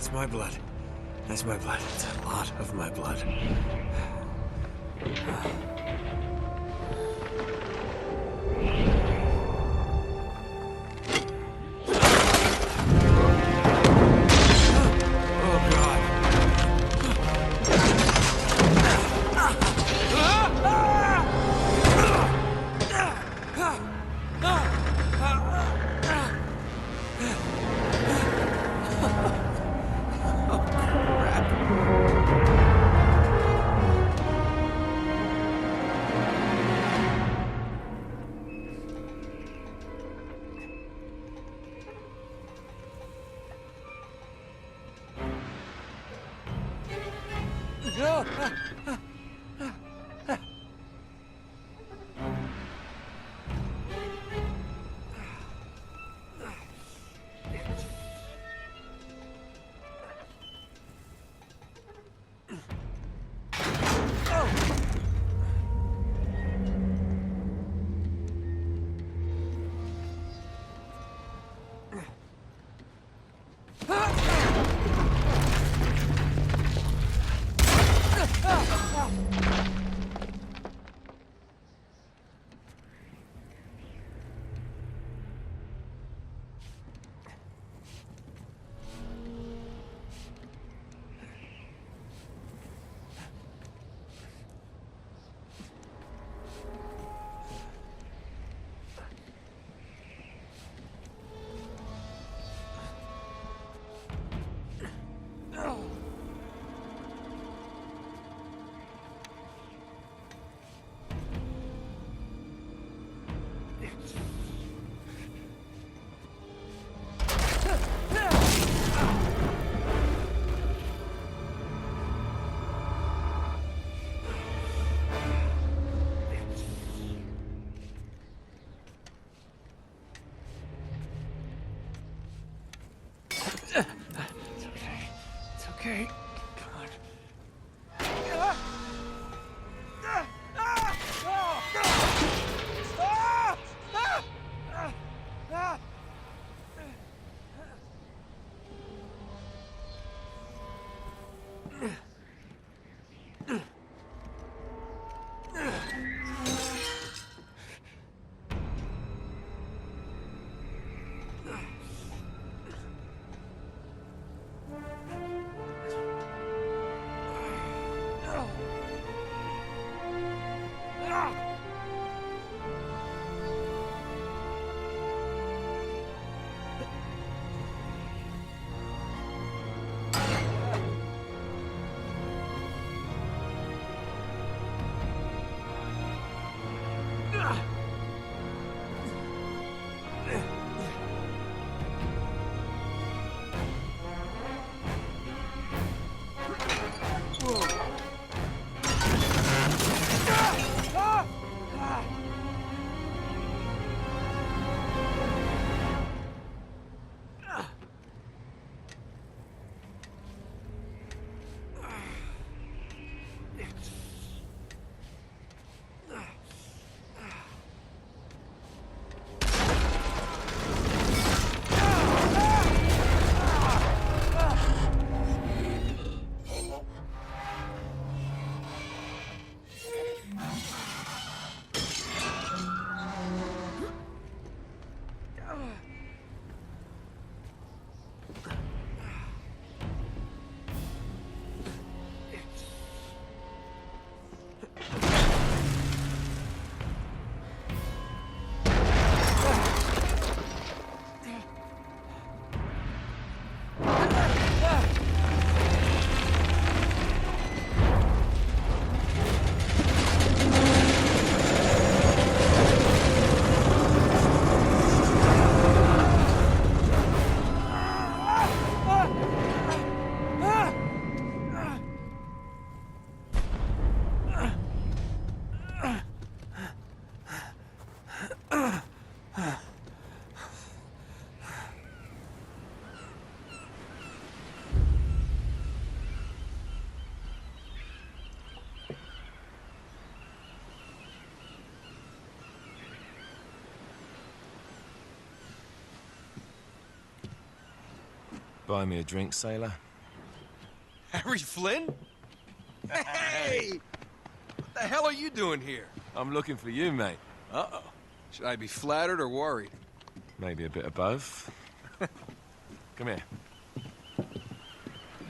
That's my blood. That's my blood. It's a lot of my blood. Okay. Come on. Buy me a drink, sailor? Harry Flynn? Hey! What the hell are you doing here? I'm looking for you, mate. Uh-oh. Should I be flattered or worried? Maybe a bit of both. Come here.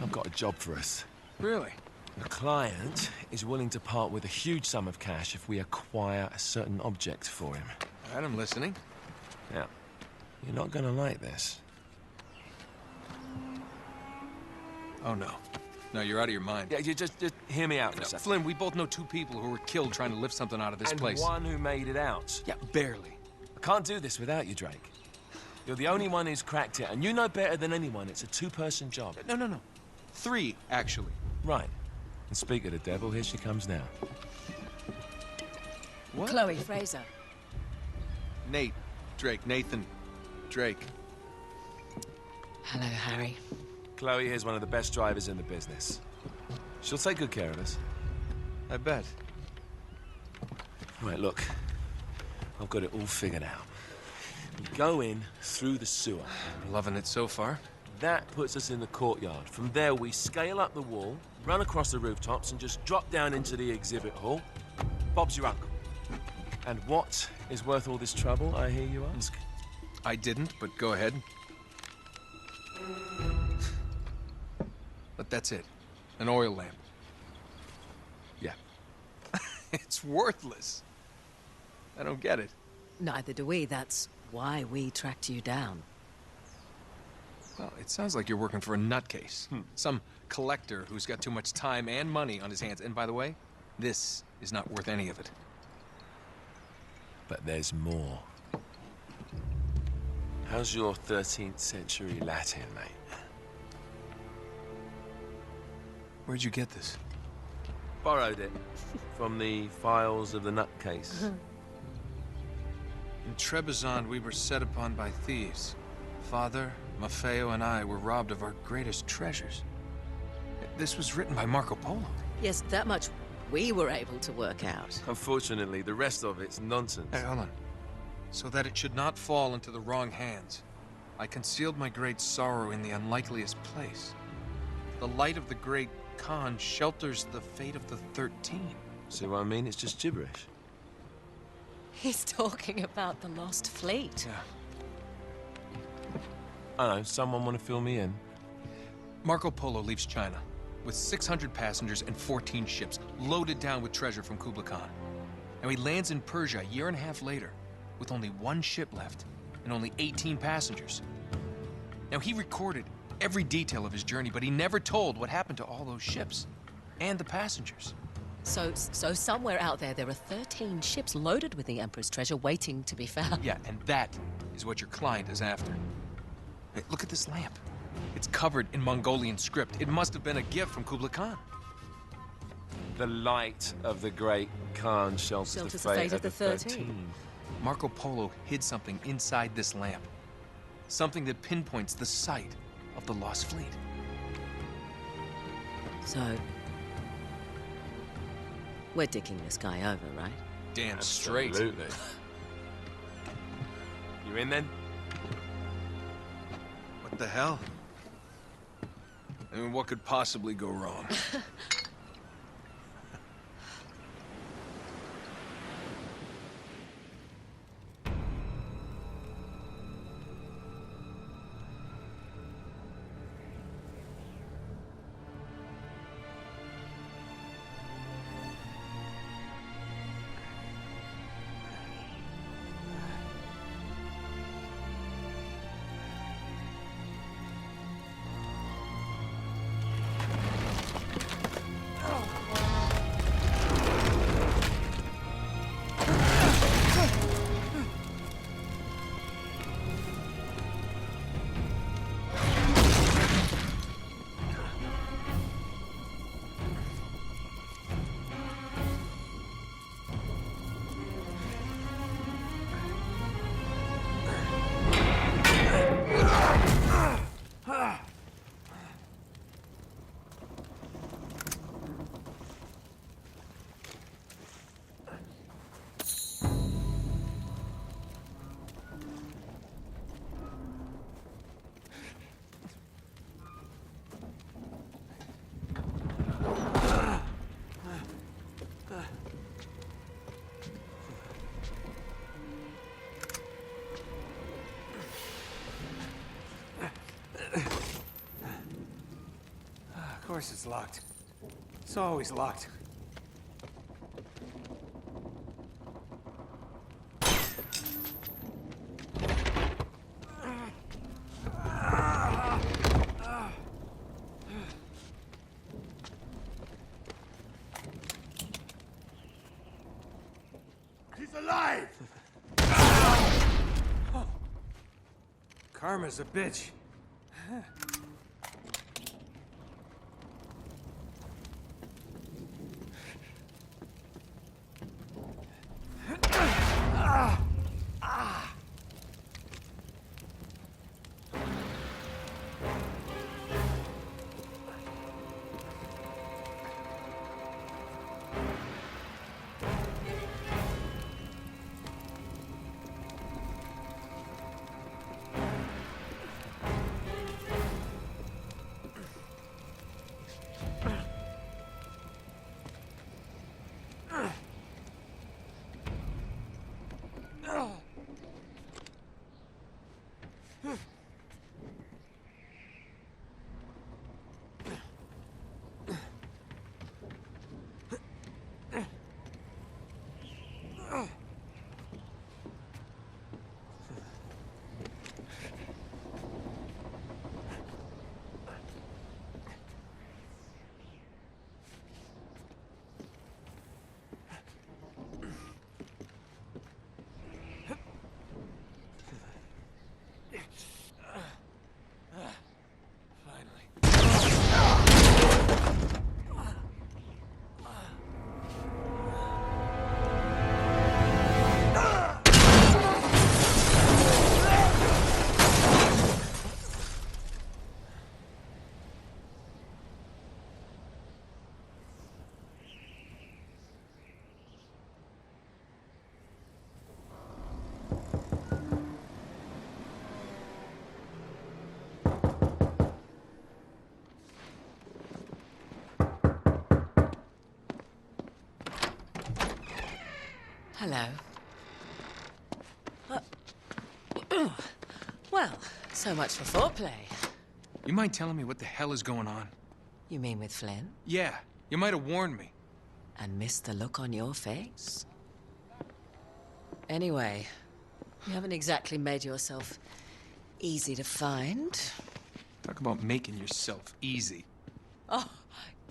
I've got a job for us. Really? The client is willing to part with a huge sum of cash if we acquire a certain object for him. All right, I'm listening. Now, you're not gonna like this. Oh, no. No, you're out of your mind. Yeah, you just hear me out for a second. Flynn, we both know two people who were killed trying to lift something out of this place. And one who made it out. Yeah, barely. I can't do this without you, Drake. You're the only one who's cracked it, and you know better than anyone it's a two-person job. No. 3, actually. Right. And speak of the devil, here she comes now. What? Chloe Fraser. Nate. Drake. Nathan. Drake. Hello, Harry. Chloe here's one of the best drivers in the business. She'll take good care of us. I bet. Right, look. I've got it all figured out. We go in through the sewer. Loving it so far. That puts us in the courtyard. From there, we scale up the wall, run across the rooftops, and just drop down into the exhibit hall. Bob's your uncle. And what is worth all this trouble, I hear you ask? I didn't, but go ahead. But that's it. An oil lamp. Yeah. It's worthless. I don't get it. Neither do we. That's why we tracked you down. Well, it sounds like you're working for a nutcase. Some collector who's got too much time and money on his hands. And by the way, this is not worth any of it. But there's more. How's your 13th century Latin, mate? Where'd you get this? Borrowed it from the files of the nutcase. In Trebizond, we were set upon by thieves. Father, Maffeo, and I were robbed of our greatest treasures. This was written by Marco Polo. Yes, that much we were able to work out. Unfortunately, the rest of it's nonsense. Hey, hold on. So that it should not fall into the wrong hands, I concealed my great sorrow in the unlikeliest place. The light of the great Khan shelters the fate of the 13. See what I mean? It's just gibberish. He's talking about the lost fleet. Yeah. I don't know, someone want to fill me in? Marco Polo leaves China with 600 passengers and 14 ships, loaded down with treasure from Kublai Khan. And he lands in Persia a year and a half later, with only 1 ship left and only 18 passengers. Now, he recorded every detail of his journey, but he never told what happened to all those ships and the passengers. So somewhere out there are 13 ships loaded with the Emperor's treasure waiting to be found. Yeah, and that is what your client is after. Hey, look at this lamp. It's covered in Mongolian script. It must have been a gift from Kublai Khan. The light of the great Khan shelters the fate of the 13. Marco Polo hid something inside this lamp. Something that pinpoints the site of the lost fleet. So, we're dicking this guy over, right? Damn straight. Absolutely. You in then? What the hell? I mean, what could possibly go wrong? course it's locked. It's always locked. He's alive! Karma's a bitch. Hello. Well, so much for foreplay. You mind telling me what the hell is going on? You mean with Flynn? Yeah, you might have warned me. And missed the look on your face? Anyway, you haven't exactly made yourself easy to find. Talk about making yourself easy. Oh,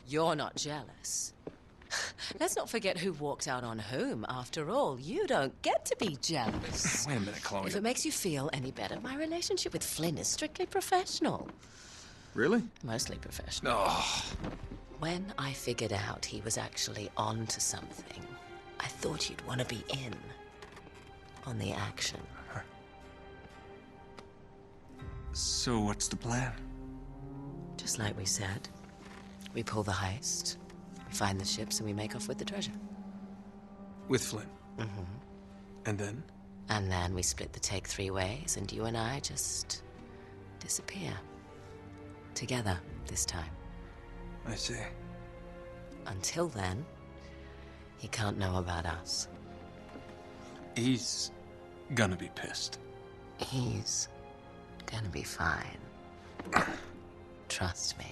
you're not jealous. Let's not forget who walked out on whom. After all, you don't get to be jealous. Wait a minute, Chloe. If it makes you feel any better, my relationship with Flynn is strictly professional. Really? Mostly professional. Oh. When I figured out he was actually on to something, I thought you'd want to be in on the action. So what's the plan? Just like we said. We pull the heist, we find the ships, and we make off with the treasure. With Flynn? Mm-hmm. And then? And then we split the take 3 ways, and you and I just disappear. Together, this time. I see. Until then, he can't know about us. He's gonna be pissed. He's gonna be fine. Trust me.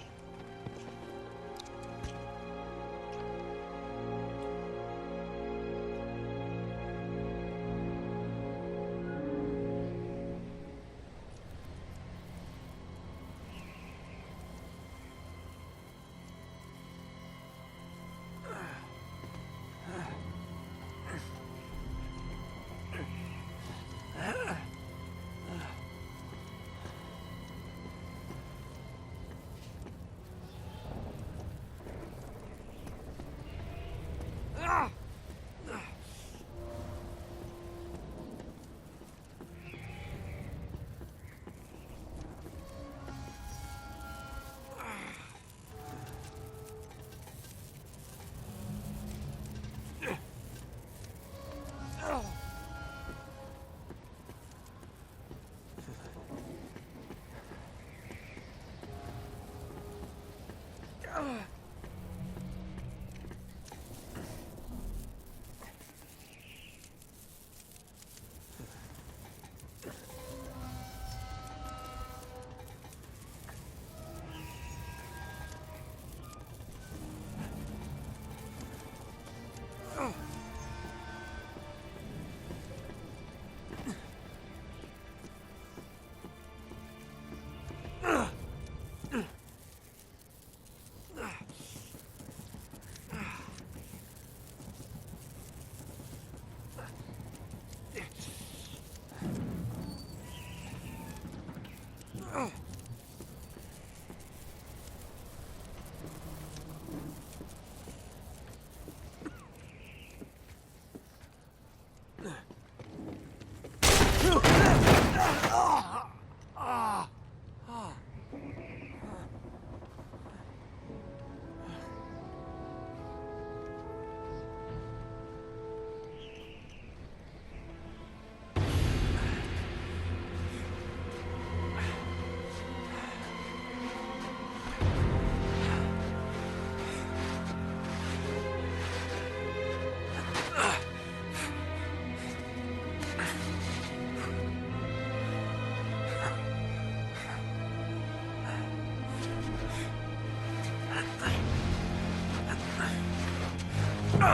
You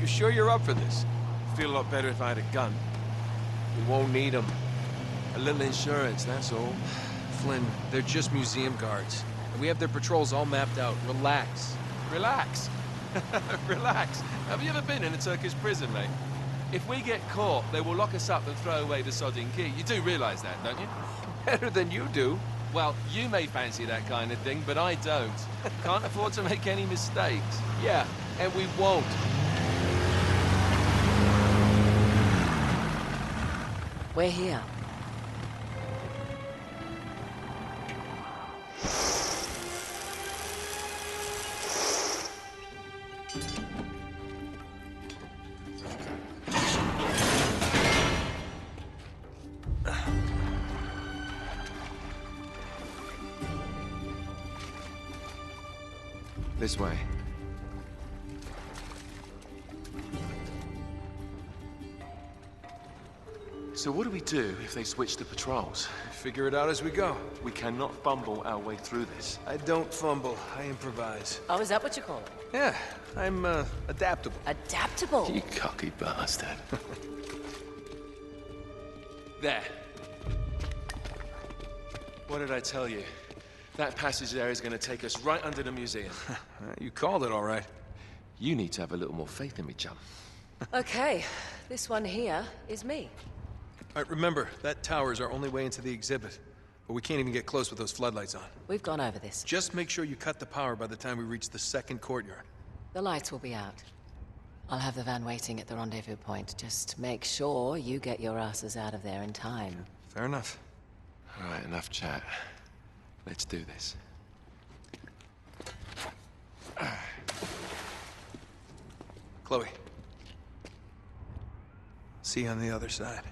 sure you're up for this? Feel a lot better if I had a gun. We won't need them. A little insurance, that's all. Flynn, they're just museum guards. And we have their patrols all mapped out. Relax. Relax. Relax. Have you ever been in a Turkish prison, mate? If we get caught, they will lock us up and throw away the sodding key. You do realize that, don't you? Better than you do. Well, you may fancy that kind of thing, but I don't. Can't afford to make any mistakes. Yeah, and we won't. We're here. This way. So what do we do if they switch the patrols? Figure it out as we go. We cannot fumble our way through this. I don't fumble, I improvise. Oh, is that what you call it? Yeah, I'm, adaptable. Adaptable? You cocky bastard. There. What did I tell you? That passage there is going to take us right under the museum. You called it all right. You need to have a little more faith in me, chum. Okay, this one here is me. All right, remember, that tower is our only way into the exhibit. But we can't even get close with those floodlights on. We've gone over this. Just make sure you cut the power by the time we reach the second courtyard. The lights will be out. I'll have the van waiting at the rendezvous point. Just make sure you get your asses out of there in time. Fair enough. All right, enough chat. Let's do this. Chloe. See you on the other side.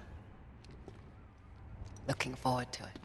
Looking forward to it.